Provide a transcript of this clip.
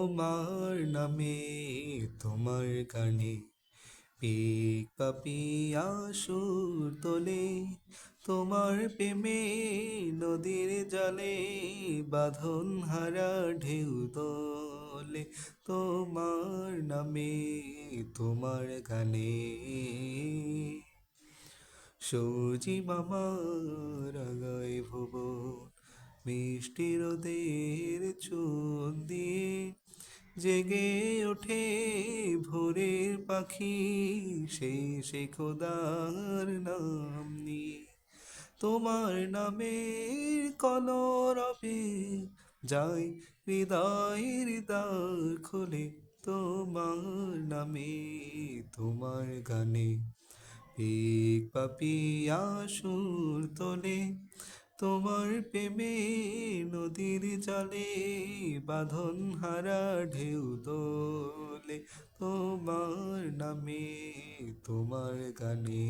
তোমার নামে তোমার গানে পিক পাপিয়া সুর তোলে, তোমার প্রেমে নদীর জলে বাঁধন হারা ঢেউ তোলে। তোমার নামে তোমার গানে সজীব আমার আগায় ভুবন, মিষ্টি রোদের চোখ দিয়ে জেগে ওঠে ভোরের পাখি, সে খোদার নাম নিয়ে। তোমার নামের কলরবে যায় হৃদয়ের দ্বার খোলে, তোমার নামে তোমার গানে এক পাপিয়া সুর তোলে, তোমার প্রেমে নদীর জলে বাঁধন হারা ঢেউ তোলে। তোমার নামে তোমার গানে।